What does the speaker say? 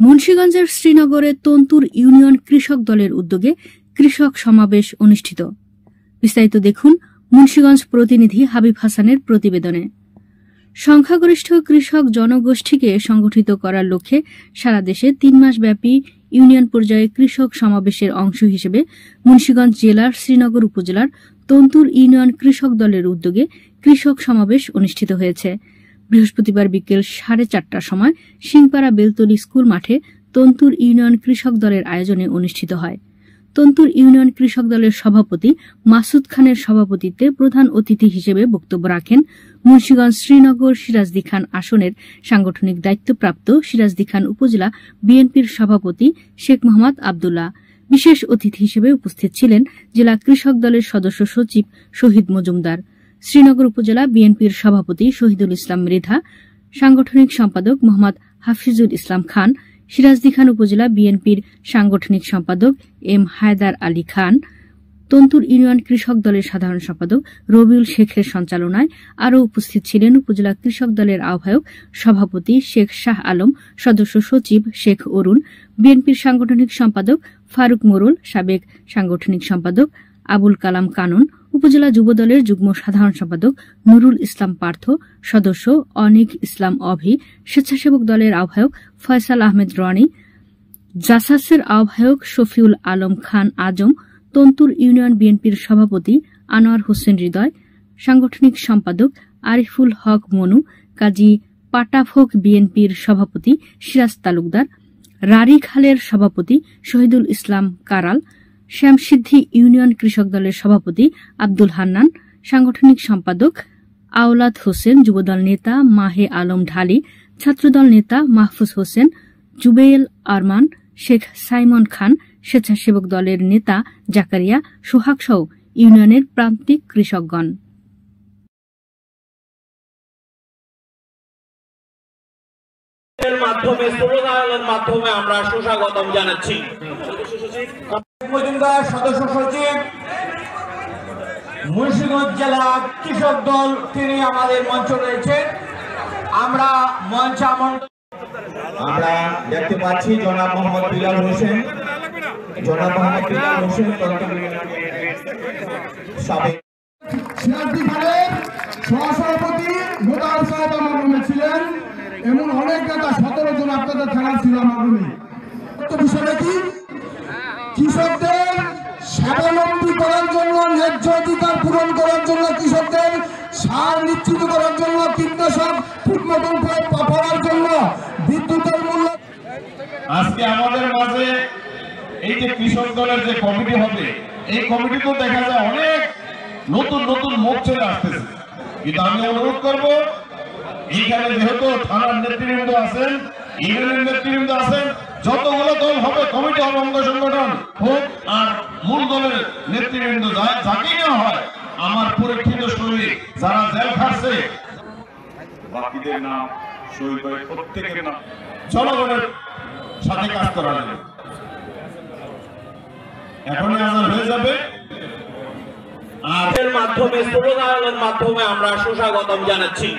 মুন্সিগঞ্জের শ্রীনগরে তন্তুর ইউনিয়ন কৃষক দলের উদ্যোগে কৃষক সমাবেশ অনুষ্ঠিত। বিস্তারিত দেখুন মুন্সিগঞ্জ প্রতিনিধি হাবিব হাসানের প্রতিবেদনে। সংখ্যাগরিষ্ঠ কৃষক জনগোষ্ঠীকে সংগঠিত করার লক্ষ্যে সারা দেশে ৩ মাসব্যাপী ইউনিয়ন পর্যায়ে কৃষক সমাবেশের অংশ হিসেবে মুন্সিগঞ্জ জেলার শ্রীনগর উপজেলার তন্তুর ইউনিয়ন কৃষক দলের উদ্যোগে কৃষক সমাবেশ অনুষ্ঠিত হয়েছে। বৃহস্পতিবার বিকেল 4:30টার সময় সিংপাড়া বেলতলী স্কুল মাঠে তন্তুর ইউনিয়ন কৃষক দলের আয়োজনে অনুষ্ঠিত হয়। তন্তুর ইউনিয়ন কৃষক দলের সভাপতি মাসুদ খানের সভাপতিত্বে প্রধান অতিথি হিসেবে বক্তব্য রাখেন মুন্সিগঞ্জ শ্রীনগর সিরাজদি খান আসনের সাংগঠনিক দায়িত্বপ্রাপ্ত সিরাজদি খান উপজেলা বিএনপির সভাপতি শেখ মোহাম্মদ আবদুল্লাহ। বিশেষ অতিথি হিসেবে উপস্থিত ছিলেন জেলা কৃষক দলের সদস্য সচিব শহীদ মজুমদার, শ্রীনগর উপজেলা বিএনপির সভাপতি শহীদুল ইসলাম মৃধা, সাংগঠনিক সম্পাদক মোহাম্মদ হাফিজুল ইসলাম খান, সিরাজদি খান উপজেলা বিএনপির সাংগঠনিক সম্পাদক এম হায়দার আলী খান, তন্তুর ইউনিয়ন কৃষক দলের সাধারণ সম্পাদক রবিউল শেখের সঞ্চালনায় আরও উপস্থিত ছিলেন উপজেলা কৃষক দলের আহ্বায়ক সভাপতি শেখ শাহ আলম, সদস্য সচিব শেখ অরুণ, বিএনপির সাংগঠনিক সম্পাদক ফারুক মোরল, সাবেক সাংগঠনিক সম্পাদক আবুল কালাম কানুন, উপজেলা যুবদলের যুগ্ম সাধারণ সম্পাদক নুরুল ইসলাম পার্থ, সদস্য অনিক ইসলাম অভি, স্বেচ্ছাসেবক দলের আহ্বায়ক ফয়সাল আহমেদ রনি, জাসাসের আহ্বায়ক শফিউল আলম খান আজম, তন্তুর ইউনিয়ন বিএনপির সভাপতি আনোয়ার হোসেন হৃদয়, সাংগঠনিক সম্পাদক আরিফুল হক মনু, কাজী পাটাভোগ বিএনপির সভাপতি সিরাজ তালুকদার, রারিখালের সভাপতি শহীদুল ইসলাম কারাল, শ্যামসিদ্ধি ইউনিয়ন কৃষক দলের সভাপতি আব্দুল হান্নান, সাংগঠনিক সম্পাদক আওলাদ হোসেন, যুবদল নেতা মাহে আলম ঢালি, ছাত্রদল নেতা মাহফুজ হোসেন, জুবেল আরমান, শেখ সাইমন খান, স্বেচ্ছাসেবক দলের নেতা জাকারিয়া সোহাগ সহ ইউনিয়নের প্রান্তিক কৃষকগণ। মাধ্যমে স্লোগানের মাধ্যমে আমরা সুস্বাগতম জানাচ্ছি। সদস্য সচিব মুন্সিগঞ্জ জেলা কৃষক দল, তিনি আমাদের মঞ্চে রয়েছেন। আমরা দেখতে পাচ্ছি জনাব মোহাম্মদ বিলাল হোসেন, সাবেক সিরাজদি খানের সহসভাপতি মোদার সাহেব আমার রুমে ছিলেন। এমন অনেক নেতা 17 জন আপনাদের থানার ছিল আমার রুমে। বিষয়টা কি? কৃষকদের স্বাবলম্বী করার জন্য, ন্যায্য অধিকার পূরণ করার জন্য, কৃষকদের সার নিশ্চিত করার জন্য, কীটনাশক ঠিকমতন পাওয়ার জন্য, বিদ্যুতের মূল্য। আজকে আমাদের মাঝে এই যে কৃষক দলের যে কমিটি হবে, এই কমিটি তো দেখা যায় অনেক নতুন নতুন মুখ চলে আসতেছে। কিন্তু আমি অনুরোধ করব, এইখানে যেহেতু থানার নেতৃবৃন্দ আছেন, ইউনিয়নের নেতৃবৃন্দ আছেন, যতগুলো দল হবে, কমিটি হবে, অঙ্গ সংগঠন হোক আর মূল দলের নেতৃবৃন্দ যাকেই না হয়, আমার পরীক্ষিত শহীদ যারা জেল খাটছে বাকিদের নাম, শহীদ ভাই প্রত্যেকের নাম, জনগণের সাথে কাজ করা যাবে। এখনই আজান হয়ে যাবে। আর এর মাধ্যমে স্লোগানের মাধ্যমে আমরা সুস্বাগতম জানাচ্ছি।